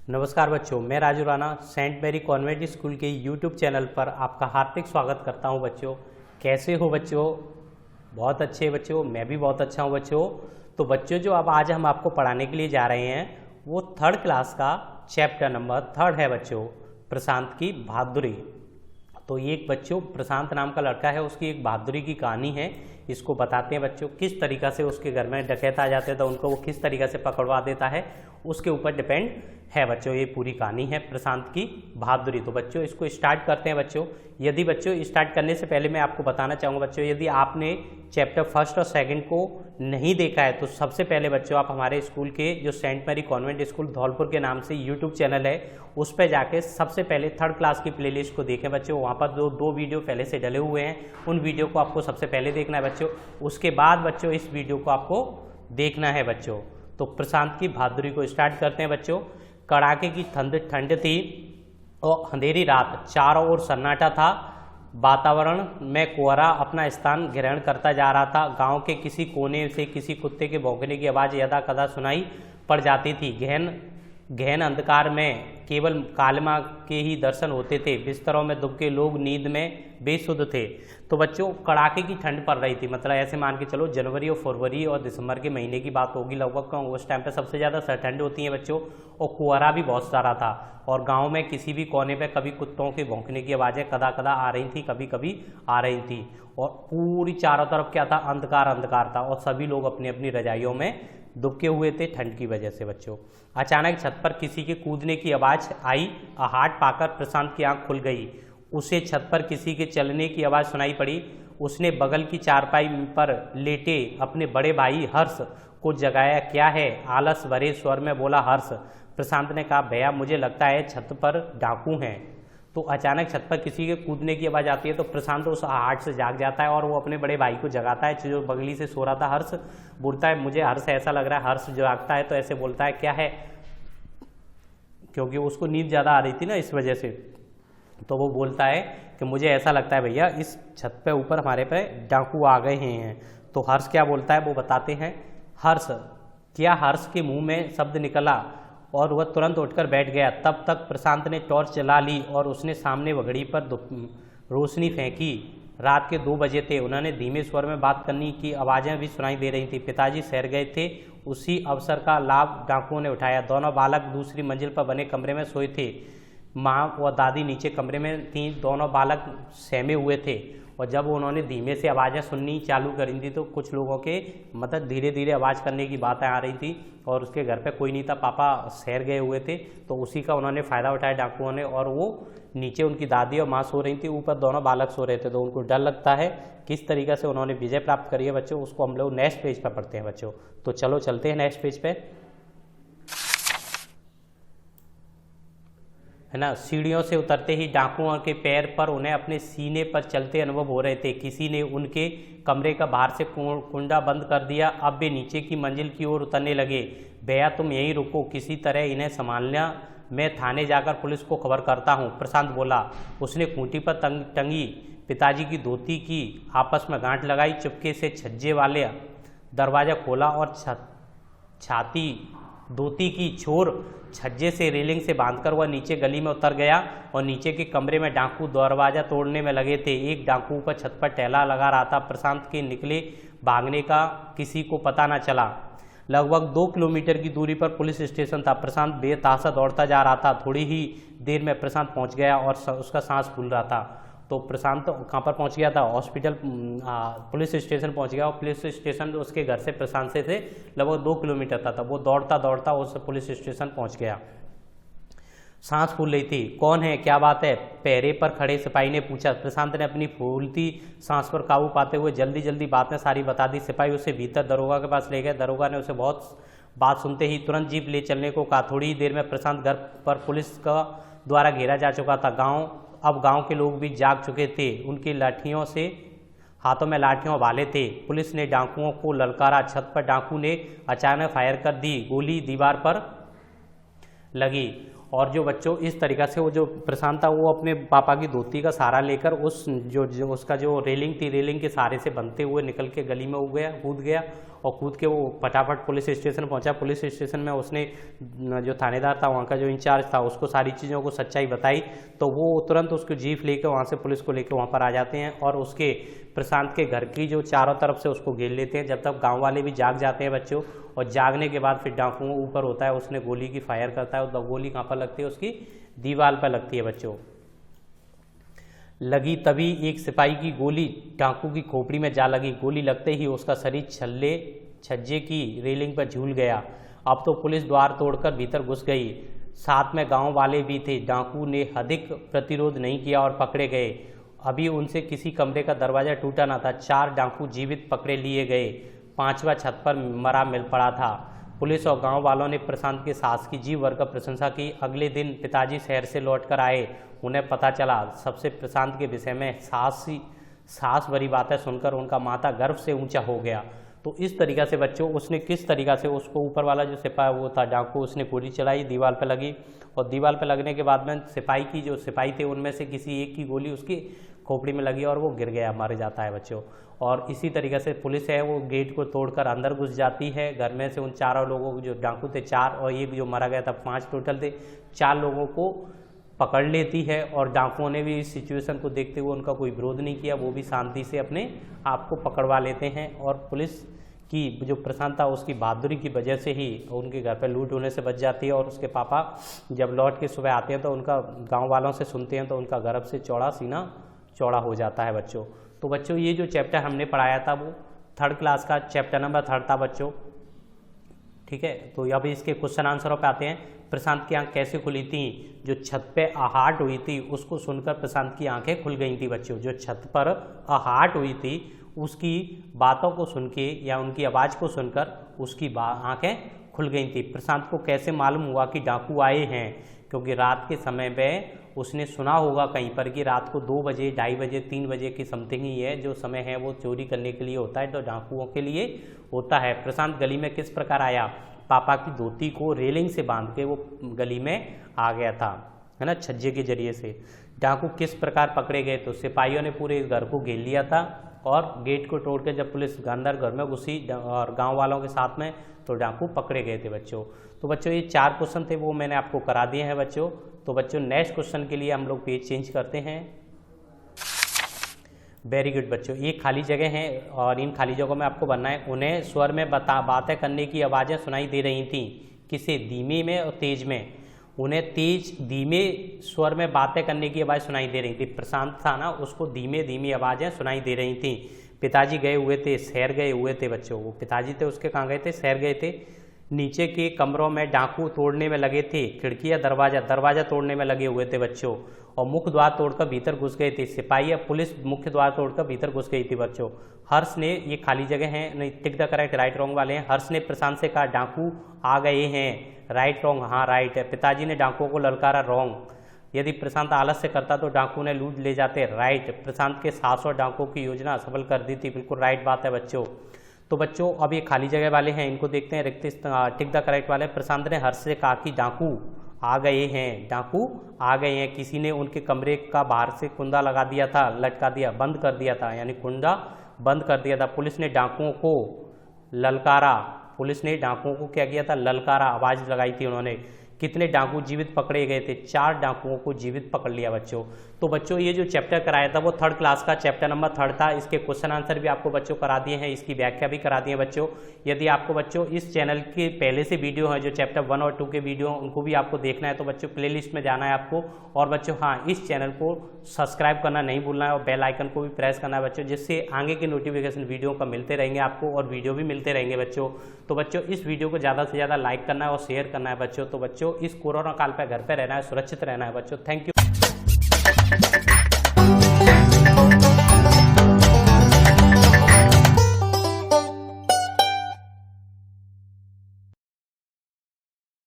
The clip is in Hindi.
नमस्कार बच्चों, मैं Raju Rana Saint Mary convent school के यूट्यूब चैनल पर आपका हार्दिक स्वागत करता हूं। बच्चों कैसे हो बच्चों? बहुत अच्छे बच्चों, मैं भी बहुत अच्छा हूं बच्चों। तो बच्चों जो अब आज हम आपको पढ़ाने के लिए जा रहे हैं वो थर्ड क्लास का चैप्टर नंबर 3 है बच्चों, प्रशांत की बहादुरी। तो ये एक बच्चों प्रशांत नाम का लड़का है, उसकी एक बहादुरी की कहानी है। इसको बताते हैं बच्चों किस तरीक़ा से उसके घर में डकैत आ जाते थे, उनको वो किस तरीक़ा से पकड़वा देता है, उसके ऊपर डिपेंड है बच्चों। ये पूरी कहानी है प्रशांत की बहादुरी। तो बच्चों इसको स्टार्ट करते हैं बच्चों। यदि बच्चों स्टार्ट करने से पहले मैं आपको बताना चाहूँगा बच्चों, यदि आपने चैप्टर 1 और 2 को नहीं देखा है तो सबसे पहले बच्चों आप हमारे स्कूल के जो Saint Mary convent school Dholpur के नाम से यूट्यूब चैनल है उस पर जाके सबसे पहले थर्ड क्लास की प्लेलिस्ट को देखें बच्चों। वहाँ पर जो 2 वीडियो पहले से डले हुए हैं उन वीडियो को आपको सबसे पहले देखना है बच्चों। उसके बाद बच्चों इस वीडियो को आपको देखना है बच्चों। तो प्रशांत की बहादुरी को स्टार्ट करते हैं बच्चों। कड़ाके की ठंड थी और अंधेरी रात, चारों ओर सन्नाटा था। वातावरण में कोहरा अपना स्थान ग्रहण करता जा रहा था। गांव के किसी कोने से किसी कुत्ते के भौंकने की आवाज़ यदा कदा सुनाई पड़ जाती थी। गहन अंधकार में केवल कालिमा के ही दर्शन होते थे। बिस्तरों में दुबके लोग नींद में बेसुध थे। तो बच्चों कड़ाके की ठंड पड़ रही थी, मतलब ऐसे मान के चलो जनवरी और फरवरी और दिसंबर के महीने की बात होगी लगभग। उस टाइम पे सबसे ज़्यादा ठंड होती है बच्चों, और कोहरा भी बहुत सारा था। और गांव में किसी भी कोने पे कभी कुत्तों के भौंकने की आवाज़ें कदा कदा आ रही थी, कभी कभी आ रही थी। और पूरी चारों तरफ क्या था, अंधकार अंधकार था। और सभी लोग अपनी अपनी रजाइयों में दुबके हुए थे ठंड की वजह से बच्चों। अचानक छत पर किसी के कूदने की आवाज़ आई। आहट पाकर प्रशांत की आंख खुल गई। उसे छत पर किसी के चलने की आवाज़ सुनाई पड़ी। उसने बगल की चारपाई पर लेटे अपने बड़े भाई हर्ष को जगाया। क्या है? आलस भरे स्वर में बोला हर्ष। प्रशांत ने कहा, भैया मुझे लगता है छत पर डाकू हैं। तो अचानक छत पर किसी के कूदने की आवाज़ आती है तो प्रशांत उस आहट से जाग जाता है और वो अपने बड़े भाई को जगाता है जो बगली से सो रहा था। हर्ष बोलता है, मुझे हर्ष ऐसा लग रहा है। हर्ष जागता है तो ऐसे बोलता है, क्या है? क्योंकि उसको नींद ज़्यादा आ रही थी ना, इस वजह से। तो वो बोलता है कि मुझे ऐसा लगता है भैया इस छत पे ऊपर हमारे पे डाकू आ गए हैं। तो हर्ष क्या बोलता है वो बताते हैं। हर्ष क्या? हर्ष के मुंह में शब्द निकला और वह तुरंत उठकर बैठ गया। तब तक प्रशांत ने टॉर्च जला ली और उसने सामने वगड़ी पर रोशनी फेंकी। रात के 2 बजे थे। उन्होंने धीमे स्वर में बात करने की आवाज़ें भी सुनाई दे रही थी। पिताजी सैर गए थे। उसी अवसर का लाभ डाकुओं ने उठाया। दोनों बालक दूसरी मंजिल पर बने कमरे में सोए थे। माँ व दादी नीचे कमरे में थीं। दोनों बालक सहमे हुए थे और जब उन्होंने धीमे से आवाज़ें सुननी चालू करी थी तो कुछ लोगों के मतलब धीरे धीरे आवाज़ करने की बातें आ रही थी। और उसके घर पे कोई नहीं था, पापा शहर गए हुए थे। तो उसी का उन्होंने फ़ायदा उठाया डाकुओं ने। और वो नीचे उनकी दादी और माँ सो रही थी, ऊपर दोनों बालक सो रहे थे। तो उनको डर लगता है। किस तरीक़े से उन्होंने विजय प्राप्त करी है बच्चों, उसको हम लोग नेक्स्ट पेज पर पढ़ते हैं बच्चों। तो चलो चलते हैं नेक्स्ट पेज पे, है ना। सीढ़ियों से उतरते ही डाकुओं के पैर पर उन्हें अपने सीने पर चलते अनुभव हो रहे थे। किसी ने उनके कमरे का बाहर से कुंडा बंद कर दिया। अब वे नीचे की मंजिल की ओर उतरने लगे। भैया तुम यहीं रुको, किसी तरह इन्हें संभालना, मैं थाने जाकर पुलिस को खबर करता हूँ, प्रशांत बोला। उसने खूंटी पर टंगी पिताजी की धोती की आपस में गांठ लगाई। चुपके से छज्जे वाले दरवाज़ा खोला और छाती धोती की छोर छज्जे से रेलिंग से बांधकर वह नीचे गली में उतर गया। और नीचे के कमरे में डाकू दरवाज़ा तोड़ने में लगे थे। एक डाकू ऊपर छत पर टहला लगा रहा था। प्रशांत के निकले भागने का किसी को पता न चला। लगभग 2 किलोमीटर की दूरी पर पुलिस स्टेशन था। प्रशांत बेतहाशा दौड़ता जा रहा था। थोड़ी ही देर में प्रशांत पहुंच गया और उसका सांस फूल रहा था। तो प्रशांत कहाँ पर पहुंच गया था? हॉस्पिटल, पुलिस स्टेशन पहुंच गया। और पुलिस स्टेशन उसके घर से प्रशांत से लगभग 2 किलोमीटर था। वो दौड़ता दौड़ता उस पुलिस स्टेशन पहुंच गया। सांस फूल रही थी। कौन है, क्या बात है? पहरे पर खड़े सिपाही ने पूछा। प्रशांत ने अपनी फूलती सांस पर काबू पाते हुए जल्दी जल्दी बातें सारी बता दी। सिपाही उसे भीतर दरोगा के पास ले गए। दरोगा ने उसे बहुत बात सुनते ही तुरंत जीप ले चलने को कहा। थोड़ी ही देर में प्रशांत घर पर पुलिस का द्वारा घेरा जा चुका था। अब गांव के लोग भी जाग चुके थे। उनकी लाठियों से हाथों में लाठियों वाले थे। पुलिस ने डाकुओं को ललकारा। छत पर डाकू ने अचानक फायर कर दी। गोली दीवार पर लगी। और जो बच्चों इस तरीक़ा से वो जो प्रशांत था वो अपने पापा की धोती का सहारा लेकर उसका जो रेलिंग थी, रेलिंग के सहारे से बनते हुए निकल के गली में कूद गया और कूद के वो फटाफट पुलिस स्टेशन पहुंचा। पुलिस स्टेशन में उसने जो थानेदार था, वहाँ का जो इंचार्ज था, उसको सारी चीज़ों को सच्चाई बताई, तो वो तुरंत उसको जीप लेकर वहाँ से पुलिस को लेकर वहाँ पर आ जाते हैं और उसके प्रशांत के घर की जो चारों तरफ से उसको घेर लेते हैं। जब तक गाँव वाले भी जाग जाते हैं बच्चों, और जागने के बाद फिर डाकुओं ऊपर होता है, उसने गोली की फायर करता है, और गोली कहाँ पर लगती है, उसकी दीवार पर लगती है बच्चों। लगी तभी एक सिपाही की गोली डाकू की खोपड़ी में जा लगी। गोली लगते ही उसका शरीर छज्जे की रेलिंग पर झूल गया। अब तो पुलिस द्वार तोड़कर भीतर घुस गई। साथ में गांव वाले भी थे। डाकू ने अधिक प्रतिरोध नहीं किया और पकड़े गए। अभी उनसे किसी कमरे का दरवाजा टूटा न था। 4 डाकू जीवित पकड़े लिए गए। 5वां छत पर मरा मिल पड़ा था। पुलिस और गांव वालों ने प्रशांत के साहस की जी भर कर प्रशंसा की। अगले दिन पिताजी शहर से लौटकर आए। उन्हें पता चला सबसे प्रशांत के विषय में साहस भरी बातें सुनकर उनका माथा गर्व से ऊंचा हो गया। तो इस तरीक़ा से बच्चों उसने किस तरीक़ा से उसको ऊपर वाला जो सिपाही वो था डाकू, उसने गोली चलाई, दीवार पर लगी, और दीवार पर लगने के बाद में सिपाही थे उनमें से किसी एक की गोली उसकी खोपड़ी में लगी और वो गिर गया, मर जाता है बच्चों। और इसी तरीके से पुलिस है वो गेट को तोड़कर अंदर घुस जाती है। घर में से उन 4 लोगों को, जो डाकू थे 4 और ये जो मारा गया था 5 टोटल थे, 4 लोगों को पकड़ लेती है। और डाकुओं ने भी इस सिचुएशन को देखते हुए उनका कोई विरोध नहीं किया, वो भी शांति से अपने आप को पकड़वा लेते हैं। और पुलिस की जो प्रशांत था उसकी बहादुरी की वजह से ही उनके घर पर लूट होने से बच जाती है। और उसके पापा जब लौट के सुबह आते हैं तो उनका गाँव वालों से सुनते हैं तो उनका गर्भ से सीना चौड़ा हो जाता है बच्चों। तो बच्चों ये जो चैप्टर हमने पढ़ाया था वो 3rd क्लास का चैप्टर नंबर 3 था बच्चों, ठीक है। तो अभी इसके क्वेश्चन आंसरों पे आते हैं। प्रशांत की आंख कैसे खुली थी? जो छत पे आहट हुई थी उसको सुनकर प्रशांत की आंखें खुल गई थी बच्चों। जो छत पर आहट हुई थी उसकी बातों को सुन के या उनकी आवाज़ को सुनकर उसकी आंखें खुल गई थी। प्रशांत को कैसे मालूम हुआ कि डाकू आए हैं? क्योंकि रात के समय में उसने सुना होगा कहीं पर कि रात को 2 बजे, 2:30 बजे, 3 बजे की समथिंग ही है जो समय है वो चोरी करने के लिए होता है, तो डाकुओं के लिए होता है। प्रशांत गली में किस प्रकार आया? पापा की धोती को रेलिंग से बांध के वो गली में आ गया था, है ना, छज्जे के जरिए से। डाकू किस प्रकार पकड़े गए? तो सिपाहियों ने पूरे घर को घेर लिया था और गेट को तोड़ के जब पुलिस अंदर घर में घुसी और गांव वालों के साथ में, तो डाकू पकड़े गए थे बच्चों। तो बच्चों ये 4 क्वेश्चन थे वो मैंने आपको करा दिए हैं बच्चों। तो बच्चों नेक्स्ट क्वेश्चन के लिए हम लोग पेज चेंज करते हैं। वेरी गुड बच्चों, ये खाली जगह हैं और इन खाली जगहों में आपको बनना है। उन्हें स्वर में बातें करने की आवाज़ें सुनाई दे रही थीं। किसे? धीमे में और तेज में। उन्हें धीमे स्वर में बातें करने की आवाज़ सुनाई दे रही थी। प्रशांत था ना, उसको धीमी आवाज़ें सुनाई दे रही थी। पिताजी गए हुए थे, शहर गए हुए थे बच्चों। वो पिताजी थे उसके कहाँ गए थे? शहर गए थे। नीचे के कमरों में डाकू तोड़ने में लगे थे। खिड़कियाँ दरवाजा तोड़ने में लगे हुए थे बच्चों। और मुख्य द्वार तोड़कर भीतर घुस गए थे। सिपाही या पुलिस मुख्य द्वार तोड़कर भीतर घुस गई थी बच्चों। हर्ष ने, ये खाली जगह है, नहीं tick the correct, right wrong वाले हैं। हर्ष ने प्रशांत से कहा डाकू आ गए हैं, राइट रॉन्ग? हाँ राइट है। पिताजी ने डाकुओं को ललकारा, रॉन्ग। यदि प्रशांत आलस से करता तो डाकू ने लूट ले जाते, राइट। प्रशांत के साहस और डाकुओं की योजना सफल कर दी थी, बिल्कुल राइट बात है बच्चों। तो बच्चों अब ये खाली जगह वाले हैं, इनको देखते हैं। टिक द करेक्ट वाले। प्रशांत ने हर्ष से कहा कि डाकू आ गए हैं, डाकू आ गए हैं। किसी ने उनके कमरे का बाहर से कुंदा लगा दिया था, लटका दिया, बंद कर दिया था, यानी कुंदा बंद कर दिया था। पुलिस ने डाकुओं को ललकारा। पुलिस ने डाकुओं को क्या किया था? ललकारा, आवाज़ लगाई थी उन्होंने। कितने डाकू जीवित पकड़े गए थे? 4 डाकुओं को जीवित पकड़ लिया बच्चों। तो बच्चों ये जो चैप्टर कराया था वो 3rd क्लास का चैप्टर नंबर 3 था। इसके क्वेश्चन आंसर भी आपको बच्चों करा दिए हैं, इसकी व्याख्या भी करा दी है बच्चों। यदि आपको बच्चों इस चैनल के पहले से वीडियो है जो चैप्टर 1 और 2 के वीडियो उनको भी आपको देखना है तो बच्चों प्लेलिस्ट में जाना है आपको। और बच्चों हाँ, इस चैनल को सब्सक्राइब करना नहीं भूलना है और बेल आइकन को भी प्रेस करना है बच्चों, जिससे आगे के नोटिफिकेशन वीडियो का मिलते रहेंगे आपको और वीडियो भी मिलते रहेंगे बच्चों। तो बच्चों इस वीडियो को ज़्यादा से ज़्यादा लाइक करना है और शेयर करना है बच्चों। तो बच्चों इस कोरोना काल पर घर पर रहना है, सुरक्षित रहना है बच्चों। Thank you.